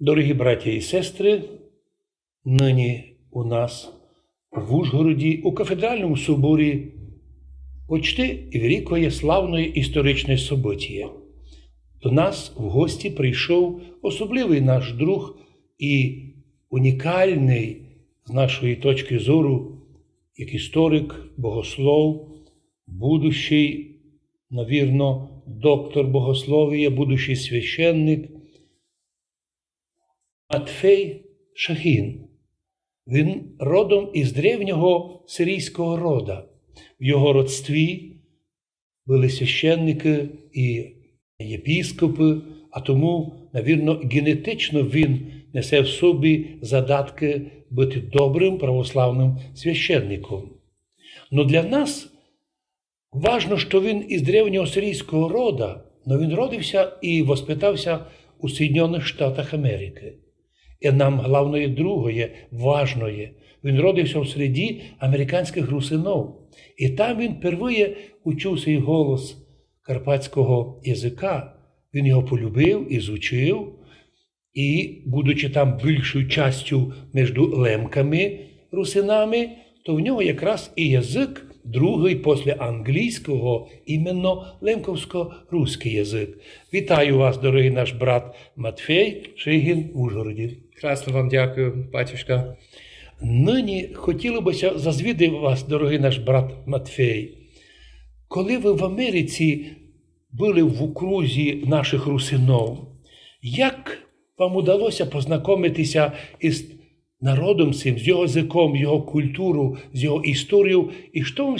Дорогі браття і сестри, нині у нас в Ужгороді у кафедральному соборі почти великое славне історичне событие. До нас в гості прийшов особливий наш друг і унікальний з нашої точки зору, як історик, богослов, будущий, навірно, доктор богослов'я, будущий священник Матфей Шахін. Він родом із древнього сирійського рода. В його родстві були священники і єпіскопи, а тому, навірно, генетично він несе в собі задатки бути добрим православним священником. Но для нас важно, що він із древнього сирійського рода, но він родився і воспитався у Соединенных Штатах Америки. І нам головне другое, важное, він родився в середі американських русинов. І там він вперше учив свій голос карпатського язика. Він його полюбив, ізучив. І, будучи там більшою частю між лемками, русинами, то в нього якраз і язик другий після англійського, іменно лемковсько-руський язик. Вітаю вас, дорогий наш брат Матфей Шахін в Ужгороді. Красно вам дякую, батюшка. Нині хотілося б зазвідати вас, дорогий наш брат Матфей. Коли ви в Америці були в окрузі наших русинов, як вам удалося познайомитися із народом цим, з його язиком, його культурою, з його історією, і що вам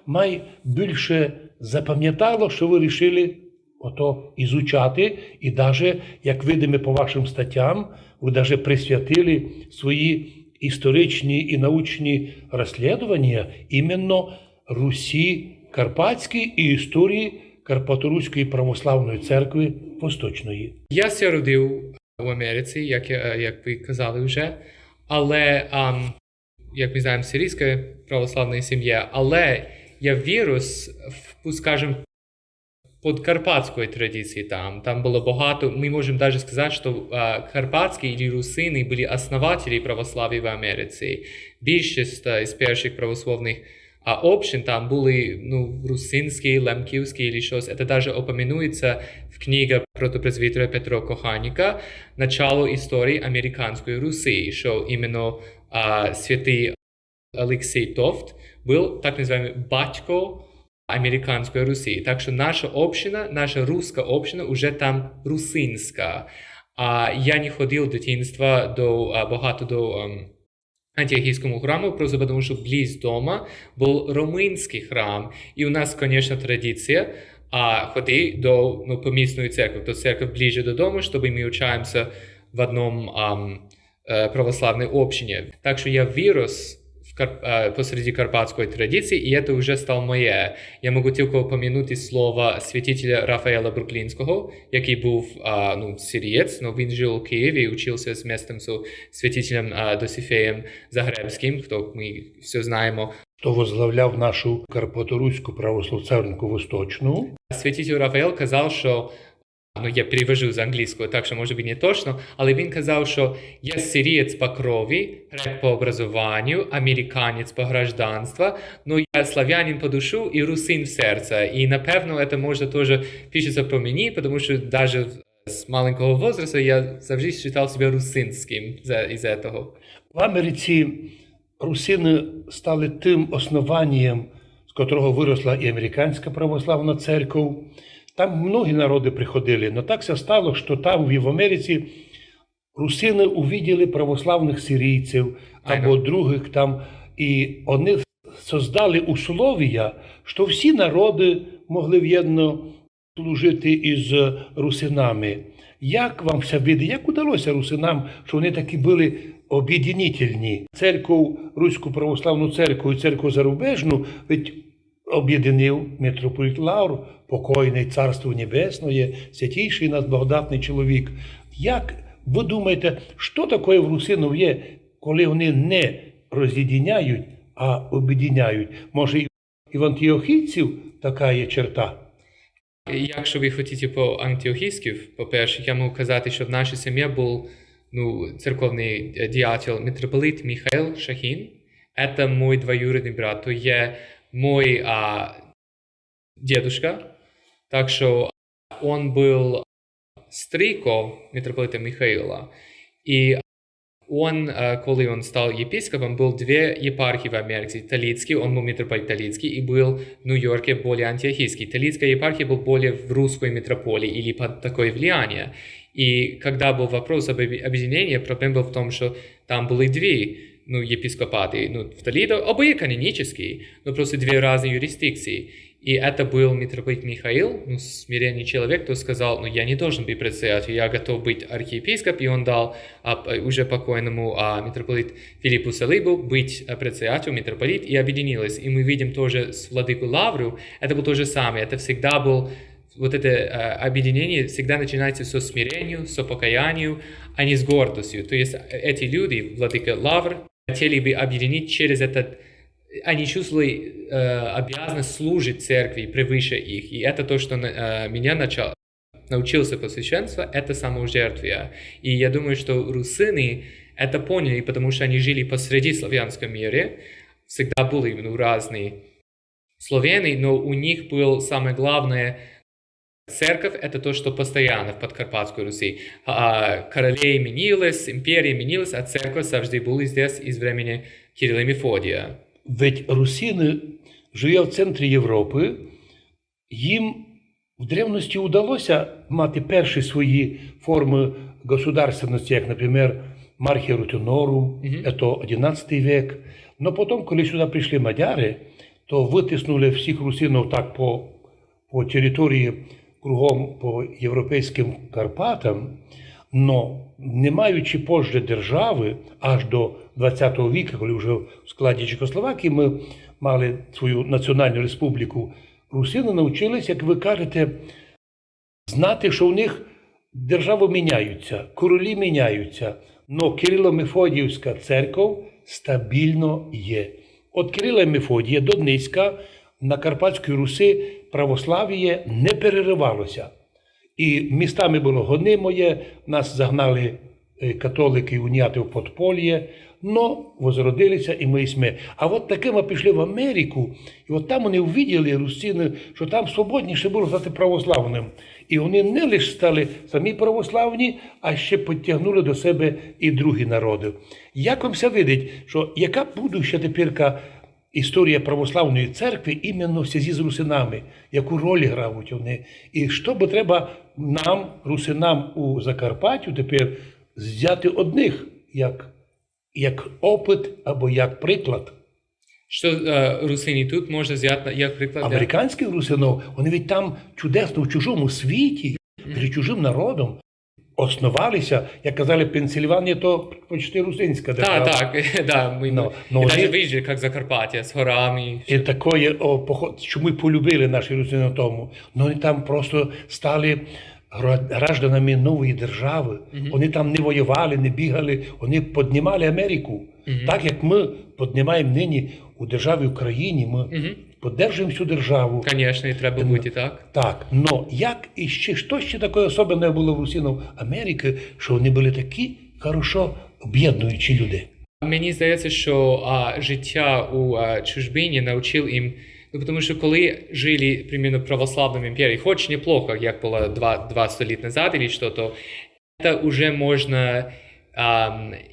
найбільше запам'ятало, що ви вирішили ото ізучати, і навіть, як видимо по вашим статтям, ви навіть присвятили свої історичні і научні розслідування іменно Русі Карпатській і історії Карпаторуської православної церкви Восточної. Я ся родив в Америці, як ви казали вже, але, як ми знаємо, сирійська православна сім'я, але я вирос, скажімо, подкарпатської традиції там. Там було багато, ми можемо навіть сказати, що карпатські і русини були основателі православ'я в Америці. Більшість із перших православних общин там були русинські, лемківські або щось. Це навіть упоминується в книгах протопресвітера Петра Коханіка «Начало історії американської Руси», що іменно святий Олексій Товт був так називаємо батько американської Русі. Так що наша община, наша руська община вже там русинська. Я не ходив дитинства багато до антиохійському храму, просто тому що близь дома був румунський храм. І у нас, звісно, традиція ходити до помісної церкви, до церкви ближче додому, щоб ми вчаємося в одному православній общині. Так що я вирос посреди карпатської традиції, і це вже стало моє. Я можу тільки упомянути слово святителя Рафаела Бруклінського, який був сирієць, але він жив у Києві і вчився з містом святителем Досифеєм Загребським, хто ми все знаємо. Хто возглавляв нашу Карпаторуську православну церкву Восточну. Святитель Рафаел казав, що я перевожу з англійського, так що, може бути, не точно, але він казав, що я сирієць по крові, грек по образованню, американець по гражданству, но я славянин по душу і русин в серце. І, напевно, це може теж пишеться про мені, тому що навіть з маленького возрасту я завжди вважав себе русинським із цього. В Америці русини стали тим основанням, з котрого виросла і американська православна церква. Там многі народи приходили, но так все стало, що там в Америці русини увидели православних сирійців або других там, і вони создали условия, що всі народи могли в'єдно служити із русинами. Як вам все видно, як удалося русинам, що вони такі були об'єднітельні? Церкву, Руську православну церкву і церкву зарубежну, ведь об'єднив митрополит Лавр, покойний Царство Небесне, святійший нас благодатний чоловік. Як ви думаєте, що таке в русинів є, коли вони не роз'єдняють, а об'єдняють? Може, і в антиохійців така є черта? Якщо ви хочете по-антиохійськи, по-перше, я можу казати, що в нашій сім'ї був церковный дьячел, митрополит Михаил Шахин. Это мой двоюродный брат, то є мой дедушка. Так що он был стрийко митрополита Михаила. И он, коли он стал епископом, был две епархии в Америке. Талицкий, он был митрополит Талицкий, и был в Нью-Йорке более антиохийский. Талицкая епархия был более в русской метрополии или под такое влияние. И когда был вопрос об объединении, проблема была в том, что там были две епископаты. В Толидо обои канонические, но просто две разные юрисдикции. И это был митрополит Михаил, смиренный человек, кто сказал, я не должен быть предстоятелем, я готов быть архиепископ, и он дал уже покойному митрополиту Филиппу Салибу быть предстоятелем, митрополит, и объединилось. И мы видим тоже с владыку Лавру, это было то же самое, это всегда был, вот это объединение всегда начинается со смирением, со покаянием, а не с гордостью. То есть эти люди, владыка Лавр, хотели бы объединить через этот. Они чувствовали обязанность служить церкви превыше их. И это то, что меня научился посвященству, это саможертвие. И я думаю, что русыны это поняли, потому что они жили посреди славянском мире. Всегда были разные славяне, но у них был самое главное церковь, это то, что постоянно в Подкарпатской Руси. Королей менялось, империя менялась, а церковь завжди была здесь из времени Кирилла и Мефодия. Ведь русини, живя в центрі Європи, їм в древності удалося мати перші свої форми государственності, як, наприклад, Мархія Рутинорум, це 11 век. Но потім, коли сюди прийшли мадяри, то витиснули всіх русинів так по території кругом по європейським Карпатам, но не маючи позже держави, аж до 20 віку, коли вже в складі Чехословакії ми мали свою національну республіку, русини навчились, як ви кажете, знати, що в них держави міняються, королі міняються, но Кирило-Мефодіївська церква стабільно є. От Кирила і Мефодія до Дниська на Карпатській Русі православ'я не переривалося. І містами було гонимоє, нас загнали католики уніяти в подполье, но возродилися і ми сме. А от такими пішли в Америку, і от там вони увиділи, русини, що там свободніше було стати православним. І вони не лише стали самі православні, а ще підтягнули до себе і другі народи. Як вам все видить, що яка буде ще тепер історія православної церкви іменно в зв'язку з русинами, яку роль грають вони, і що би треба нам, русинам у Закарпаттю, тепер взяти одних, як опит або як приклад. Що русині тут можна взяти як приклад? Американських русинів, вони від там чудесно в чужому світі, перед чужим народом, основалися, як казали, Пенсильванія, то почти русинська держава. Так. І навіть виїжджали, як Закарпаття, з горами. І таке, що ми полюбили наші русини тому. Но вони там просто стали гражданами нової держави. Вони там не воювали, не бігали, вони піднімали Америку. Так, як ми піднімаємо нині у державі Україні, ми підтримуємо цю державу. Звісно, і треба бути так. Так, но як і ще, що ще таке особливе було в русинів Америки, що вони були такі хорошо об'єднуючі люди? Мені здається, що життя у чужбині навчив їм, тому що коли жили, примерно, в православній імперії, хоч неплохо, як було 2 століття назад, или что-то, это уже можно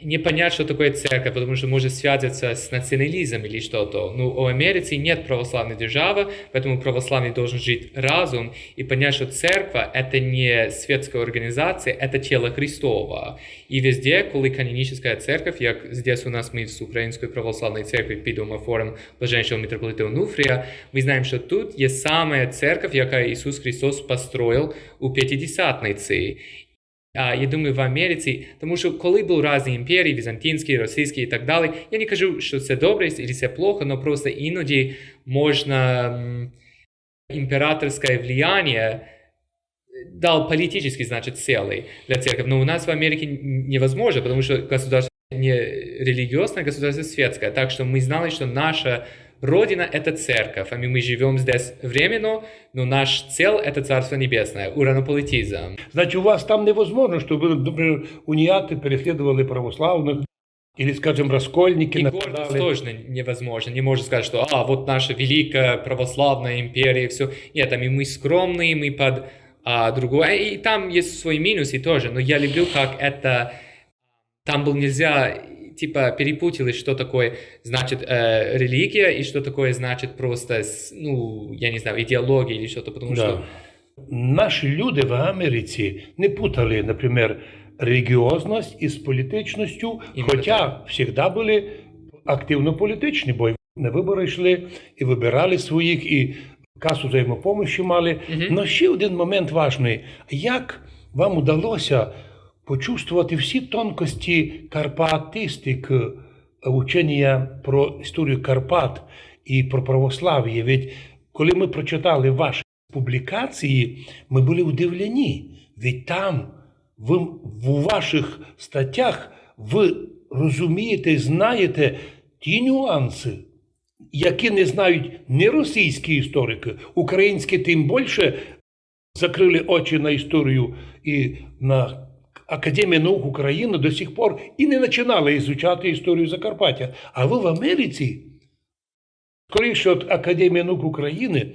не понять, что такое церковь, потому что может связаться с национализмом или что-то. Но у Америцы нет православной державы, поэтому православный должен жить разум и понять, что церковь — это не светская организация, это тело Христово. И везде, коли каноническая церковь, как здесь у нас мы с Украинской православной церкви під омофором блаженнішого митрополита Онуфрія, мы знаем, что тут есть самая церковь, яка Иисус Христос построил у П'ятидесятниці. Я думаю, в Америці, тому що коли були різні імперії, візантинські, російські і так далі, я не кажу, що це добре або це плохо, але просто іноді можна імператорське влияние дал политический, значит, целый для церкви. Но у нас в Америке невозможно, потому что государство не религиозное, государство светское. Так что мы знали, что наша Родина — это церковь, а мы живем здесь временно, но наш цель — это Царство Небесное, уранополитизм. Значит, у вас там невозможно, чтобы, например, униаты преследовали православных, или, скажем, раскольники И гордость нападали. тоже невозможно. Не можно сказать, что вот наша великая православная империя, все. Нет, мы скромные, мы под другое. И там есть свои минусы тоже, но я люблю, как это... Там было нельзя... Типа перепутали, что такое значит религия и что такое значит просто, я не знаю, идеология или что-то, потому что... Наші люди в Америці не путали, наприклад, релігіозність із політичністю, хоча завжди були активно політичні, бо на вибори йшли і вибирали своїх, і касу взаємопомощі мали. Но ще один момент важний. Як вам удалося почувствувати всі тонкості карпатистики, учення про історію Карпат і про православ'я? Ведь коли ми прочитали ваші публікації, ми були удивлені. Ведь там, в ваших статтях, ви розумієте, знаєте ті нюанси, які не знають ні російські історики, українські тим більше закрили очі на історію і на Академія наук України до сих пор і не починали ізучати історію Закарпаття. А ви в Америці, скоріше от Академія наук України,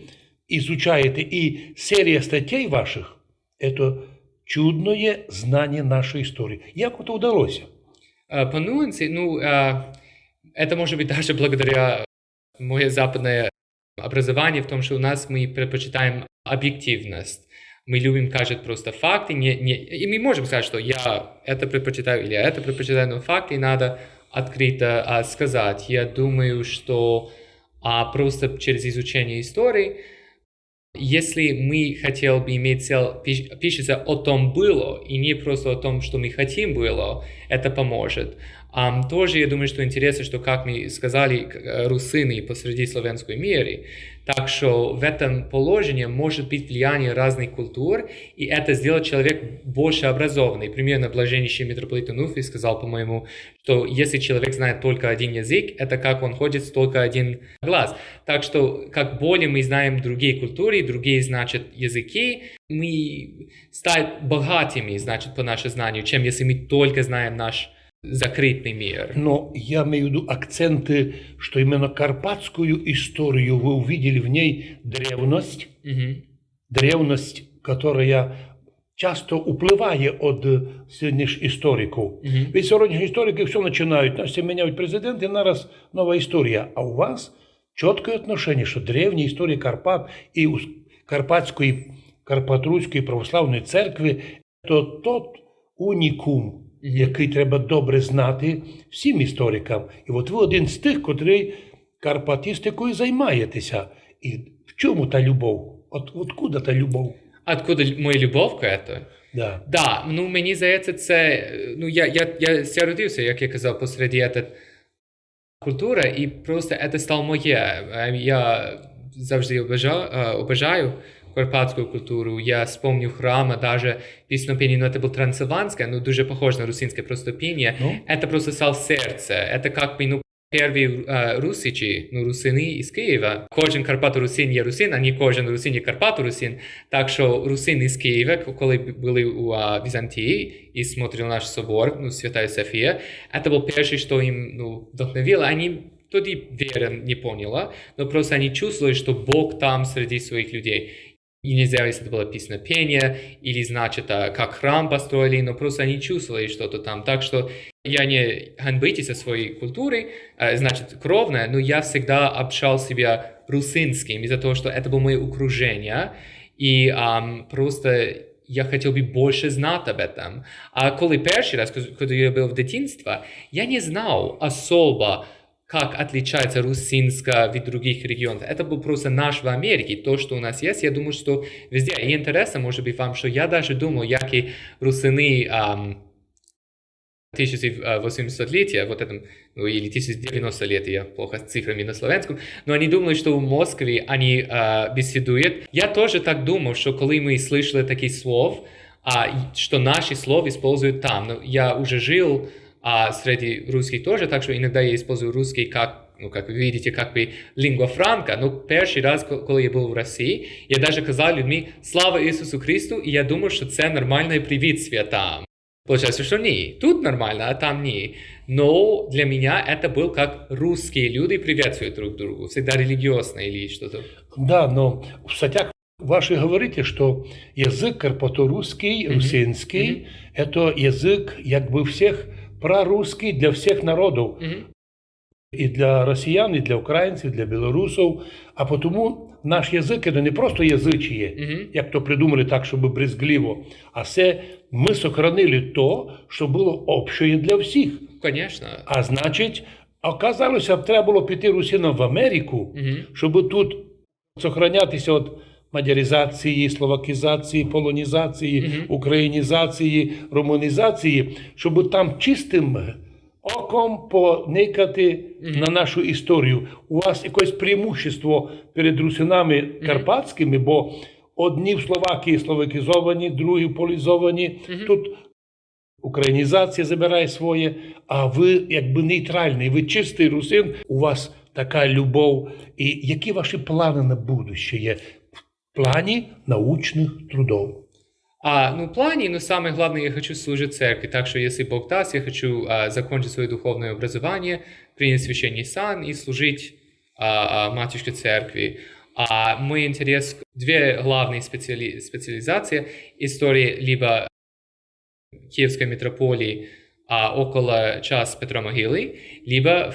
изучаете, и серия статей ваших – это чудное знание нашей истории. Як это удалось? По нюансе, это может быть даже благодаря мое западное образование в том, что у нас мы предпочитаем объективность. Мы любим кажуть просто факты, и мы можем сказать, что я это предпочитаю или я это предпочитаю, но факты надо открыто сказать. Я думаю, что просто через изучение истории, если мы хотели бы иметь цель, пишется о том было, и не просто о том, что мы хотим было, это поможет. Тоже я думаю, что интересно, что, как мы сказали, русины посреди славянской мира, так что в этом положении может быть влияние разных культур, и это сделает человек больше образованный. Примерно блаженнейший митрополит Онуфрий сказал, по-моему, что если человек знает только один язык, это как он ходит с только один глаз. Так что, как более мы знаем другие культуры, другие, значит, языки, мы станем богатыми, значит, по нашему знанию, чем если мы только знаем наш закрытый мир. Но я имею в виду акценты, что именно карпатскую историю вы увидели в ней древность, древность, которая часто уплывает от сегодняшних историков. Ведь сегодняшние историки все начинают, значит, меняют президенты, нараз новая история. А у вас четкое отношение, что древняя история Карпат и Карпатской, Карпат-Руської православної церкви – это тот уникум, який треба добре знати всім історикам. І от ви один з тих, котрий карпатистикою займаєтеся. І в чому та любов? Откуда та любов? Откуда моя любов к этому? Да, мені здається, це, я родився, як я казав, посреди цієї культури, і просто це стало моє. Я завжди обожаю карпатскую культуру. Я вспомню храма, даже песнопение, но это было трансильванское, но дуже похоже на русинское просто пение. Это просто стало в сердце. Это как бы, первые русичи, русини из Киева. Кожен Карпато-Русин є русин, а не кожен русин є Карпато-Русин. Так що русини із Києва, коли були у Візантії і смотрели наш собор, Святая Софія, это был перший, что им вдохновило. Они тоді веры не поняла, но просто они чувствовали, что Бог там среди своих людей. И нельзя, если это было песнопение, или, значит, как храм построили, но просто они чувствовали что-то там. Так что я не ганьбитесь со своей культурой, значит, кровная, но я всегда общал себя русинским из-за того, что это было мое окружение, и просто я хотел бы больше знать об этом. А коли перший раз, когда я был в детстве, я не знал особо, как отличается русинская от других регионов. Это был просто наш в Америке, то, что у нас есть. Я думаю, что везде. И интересно, может быть, вам, что я даже думал, яки русины 1800-летия, вот этом, или 1090-летия, я плохо с цифрами на славянском, но они думали, что в Москве они беседуют. Я тоже так думал, что когда мы слышали таких слов, что наши слова используют там. Но я уже жил среди русских тоже, так что иногда я использую русский как ну, как вы видите, как бы лингва франка, ну, перший раз, коли я був в Росії, я даже казав людьми «Слава Ісусу Христу», і я думав, що це нормальний привіт святам. Получается, что не, тут нормально, а там не. Но для меня это был как русские люди приветствуют друг друга, всегда религиозно или что-то. Да, но в статьях ваших говорите, что язык карпаторусский, русинский, это язык как бы всех прорусский для всех народов. И для россиян, и для украинцев, и для белорусов. А потому наш язик – это не просто язичіє, як то придумали так, щоб брезгливо, а це ми сохранили то, що було общее для всіх. Конечно. А значить, оказалося, треба було піти русинам в Америку, щоб тут сохранятися від мадяризації, словакізації, полонізації, українізації, румунізації, щоб там чистим оком поникати на нашу історію. У вас якесь преимущество перед русинами карпатськими, бо одні в Словакії словакізовані, другі полізовані. Тут українізація забирає своє, а ви якби нейтральний, ви чистий русин, у вас така любов. І які ваші плани на будущее є в плані научних трудов? Ну, в плане, но самое главное, я хочу служить церкви, так что, если Бог даст, я хочу закончить свое духовное образование, принять священный сан и служить матушке церкви. Мой интерес, две главные специализации, истории либо Киевской митрополии около час Петра Могилы, либо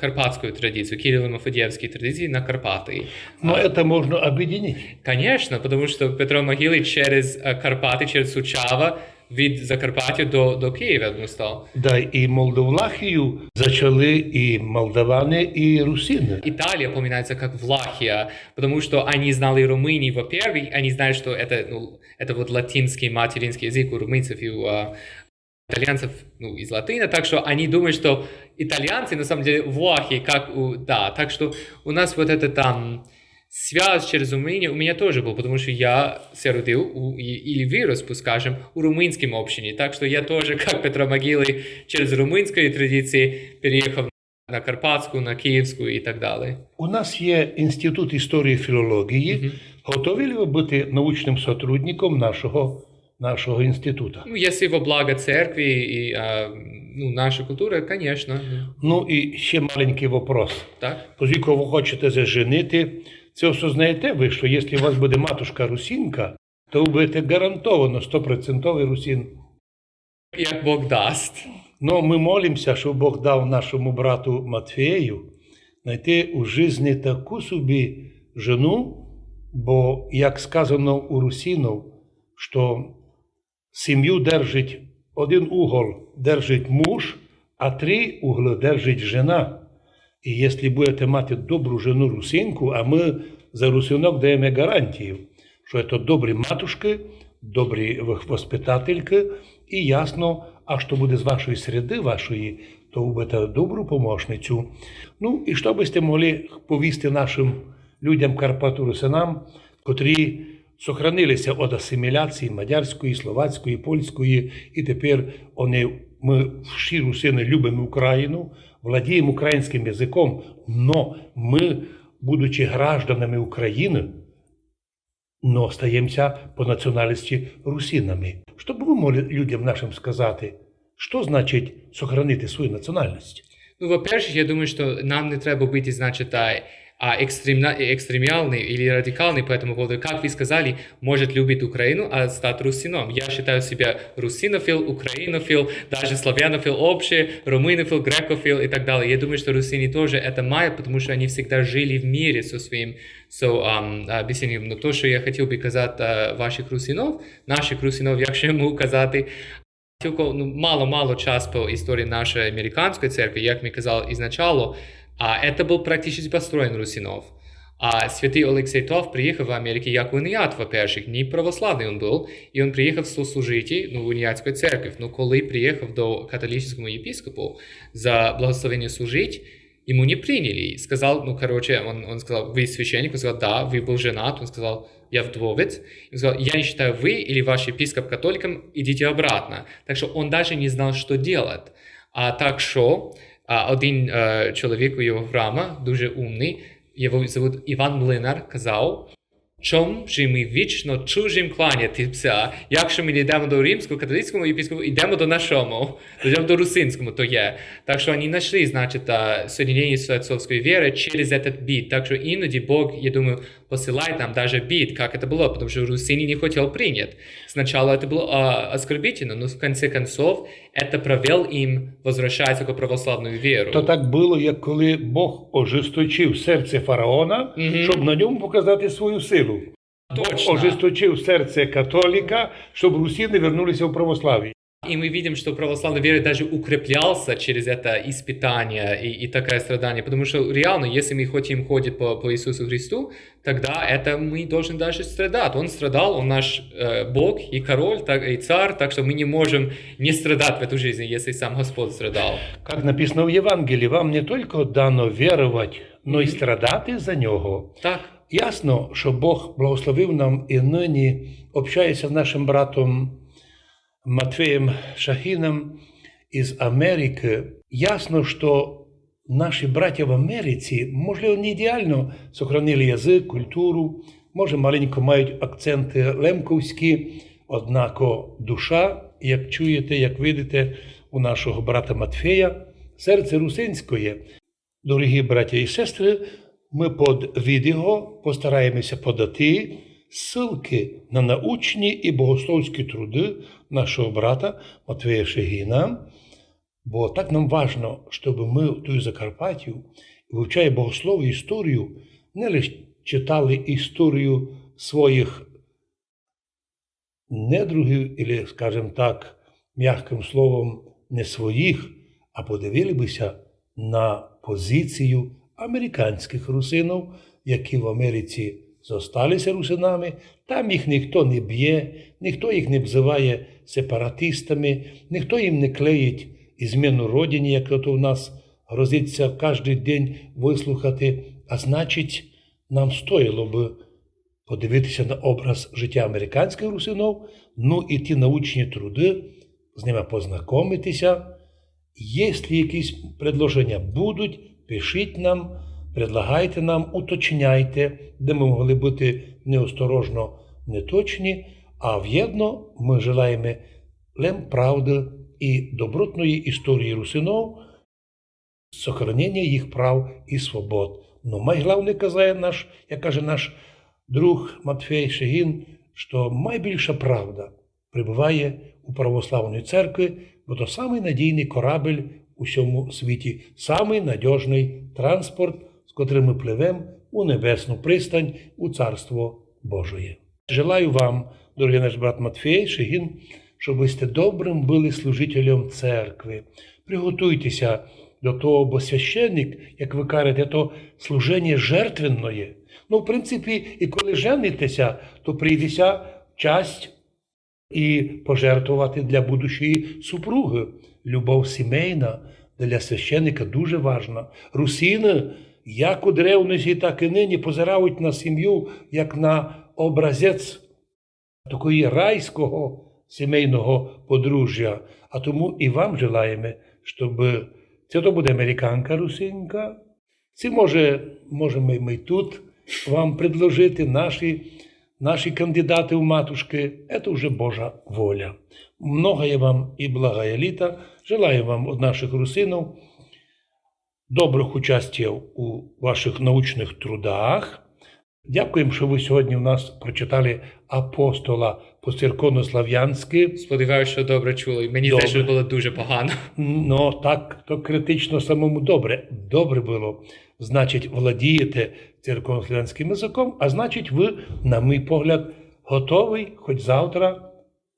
карпатскую традицию, Кирилло-Мефодиевские традиции на Карпаты. Но это можно объединить. Конечно, потому что Петро Могилы через Карпаты, через Сучава, від Закарпаття до Києва став. Да, і Молдовлахію зачали і молдавани, і русины. Италия упоминается как Влахия, потому что они знали Румынии, во-первых, они знают, что это вот латинский материнский язык у румынцев и у итальянцев, из латына, так что они думают, что итальянцы на самом деле влахи, так что у нас вот это там связь через Румынию у меня тоже был, потому что я се родил или вырос, скажем, у румынском общине, так что я тоже, как Петро Могилы, через румынские традиции переехал на Карпатскую, на Киевскую и так далее. У нас є Інститут історії і філології. Готові ли ви бути научним сотрудником нашого інституту? Если во благо церкви и наша культура, конечно. І ще маленький вопрос. Так? Поскольку ви хочете заженити, це осознаєте ви, що якщо у вас буде матушка русинка, то ви будете гарантовано 100% русин. Як Бог дасть. Ми молимося, щоб Бог дав нашому брату Матфею знайти у житті таку собі жену, бо, як сказано у русинів, що сім'ю держить, один угол держить муж, а 3 угли держить жена. І якщо будете мати добру жену русинку, а ми за русинок даємо гарантію, що це добрі матушки, добрі воспитательки, і ясно, а що буде з вашої середи, то ви будете добру помощницю. І що бiste могли повісти нашим людям Карпаторусинам, котрі сохранилися від асиміляції мадярської, словацької, польської, і тепер ми всі русини любимо Україну, владіємо українським язиком, но ми, будучи гражданами України, но стаємося по національності русинами. Що б ви могли людям нашим сказати, що значить сохранити свою національність? Во-первых, я думаю, что нам не треба быть, значит, экстремальный или радикальный по этому поводу. Как вы сказали, может любить Украину, а стать русином. Я считаю себя русинофил, украинофил, даже славянофил общее, румынофил, грекофил и так далее. Я думаю, что русины тоже это мают, потому что они всегда жили в мире со своим объяснением. Но то, что я хотел бы сказать ваших русинов, наших русинов, якщо йому казати, тільки мало час по історії нашої американської церкви, як ми казали ізначально, это был практически построен русинов. Святый Алексей Тов приехал в Америку як уніат, во-первых, не православний он был, и он приехал служить в уніатську церковь. Но коли приехал до католического епископа за благословение служить, ему не приняли. Сказал, он сказал, вы священник? Он сказал, да, вы был женат. Он сказал, я вдовец. Он сказал, я не считаю вы или ваш епископ католиком, идите обратно. Так что он даже не знал, что делать. Так что один чоловік у його храма, дуже умний, його звуть Іван Млинар, казав, чому ж ми вічно чужим кланятися, якщо ми не йдемо до римського, католицького єпископу, йдемо до нашому, йдемо до русинському, то є. Так що вони знайшли, значить, соединение с отцовской верой через этот бит. Так что иноді Бог, я думаю, посылает нам даже бит, как это было, потому что Русини не хотел принять. Сначала это было оскорбительно, но в конце концов это провел им возвращаться к православную веру. То так було, як коли Бог ожесточив серце фараона, щоб на ньому показати свою силу. Точно. Бог ожесточив серце католіка, щоб русини вернулися в православ'я. И мы видим, что православная вера даже укреплялся через это испытание и такое страдание. Потому что реально, если мы хотим ходить по Иисусу Христу, тогда это мы должны даже страдать. Он страдал, он наш Бог и король, и царь, так что мы не можем не страдать в эту жизнь, если сам Господь страдал. Как написано в Євангелії, вам не тільки дано вірувати, но й страдати за нього. Так. Ясно, що Бог благословив нам і нині общається з нашим братом Матвеєм Шахіном із Америки. Ясно, що наші браття в Америці, можливо, не ідеально сохранили язик, культуру, може, маленько мають акценти лемковські, однако душа, як чуєте, як видите, у нашого брата Матфея, серце русинське. Дорогі браття і сестри, ми під відео постараємося подати ссылки на научні і богословські труди нашого брата Матвея Шегіна, бо так нам важно, щоб ми тут Закарпаттю, вивчає богослов і історію, не лише читали історію своїх недругів, або, скажімо так, м'яким словом, не своїх, а подивилися на позицію американських русинів, які в Америці зосталися русинами, там їх ніхто не б'є, ніхто їх не обзиває сепаратистами, ніхто їм не клеїть зміну родині, як то в нас грозиться кожен день вислухати. А значить, нам стоїло б подивитися на образ життя американських русинів, ну і ті научні труди, з ними познайомитися. Якщо якісь предложення будуть, пишіть нам, предлагайте нам, уточняйте, де ми могли бути неосторожно неточні, а в'єдно ми желаємо лем правди і добротної історії русинов, сохранення їх прав і свобод. Но найголовніше казає як каже наш друг Матфей Шегін, що найбільша правда прибуває у православної церкви, бо то самий надійний корабель у всьому світі, самий надіжний транспорт, з котрим ми пливемо у небесну пристань, у Царство Божоє. Желаю вам, дорогий наш брат Матфей Шегін, щоб ви сте добрим були служителем церкви. Приготуйтеся до того, бо священник, як ви кажете, то служення жертвенне. Ну, в принципі, і коли женитеся, то прийдеться часть і пожертвувати для будущої супруги. Любов сімейна для священника дуже важна. Русини, як у древності, так і нині позирають на сім'ю, як на образець такої райського сімейного подружжя. А тому і вам желаємо, щоб це то буде американка русинка. Це можемо ми тут вам предложити наші кандидати в матушки. Це вже Божа воля. Многое вам і благая літа. Желаю вам від наших русинів добрих участів у ваших научних трудах. Дякуємо, що ви сьогодні у нас прочитали апостола по-церковнослав'янськи. Сподіваюся, що добре чули. Мені здається, що було дуже погано. Ну, так, то критично самому добре. Добре було. Значить, володієте церковнослав'янським язиком, а значить, ви, на мій погляд, готовий хоч завтра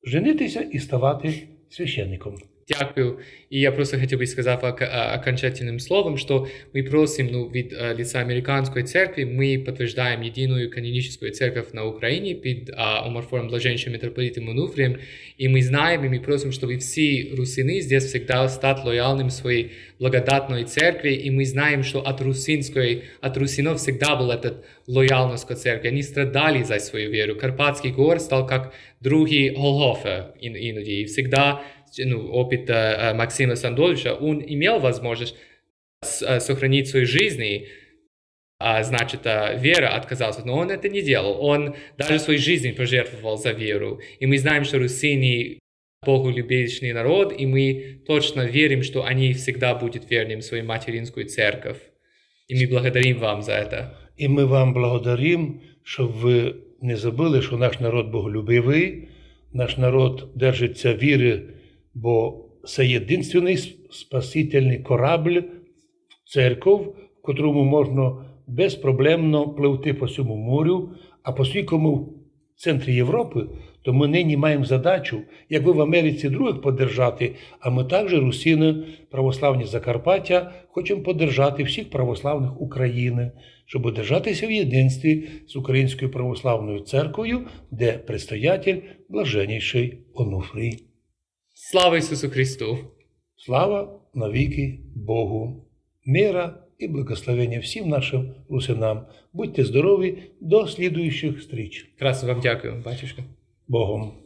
женитися і ставати священником. Дякую. И я просто хотел бы сказать окончательным словом, что мы просим від лица американской церкви, мы подтверждаем единую каноническую церковь на Украине под омарфором блаженнейшим митрополитом Онуфрием, и мы знаем, и мы просим, чтобы все русины здесь всегда стать лояльным своей благодатной церкви, и мы знаем, что от русинов всегда была эта лояльность к церкви, они страдали за свою веру. Карпатский гор стал как другий Голгофа иноді, и всегда опыт Максима Сандовича, он имел возможность сохранить свои жизни, значит, вера отказался. Но он это не делал. Он даже свою жизнь пожертвовал за веру. И мы знаем, что русыни боголюбечный народ, и мы точно верим, что они всегда будут верными в свою материнскую церковь. И мы благодарим вам за это. І ми вам благодаримо, щоб ви не забули, що наш народ боголюбивий, наш народ держиться віри, бо це єдиний спасительний корабль, церков, в котрому можна безпроблемно пливти по всьому морю, а оскільки ми в центрі Європи, то ми нині маємо задачу, як ви в Америці других подержати, а ми також, русини, православні Закарпаття, хочемо подержати всіх православних України, щоб одержатися в єдинстві з Українською православною церквою, де предстоятель блаженніший Онуфрій. Слава Ісусу Христу! Слава навіки Богу! Мира і благословення всім нашим русинам. Будьте здорові, до слідуючих зустріч. Красно вам дякую, батюшка. Богом.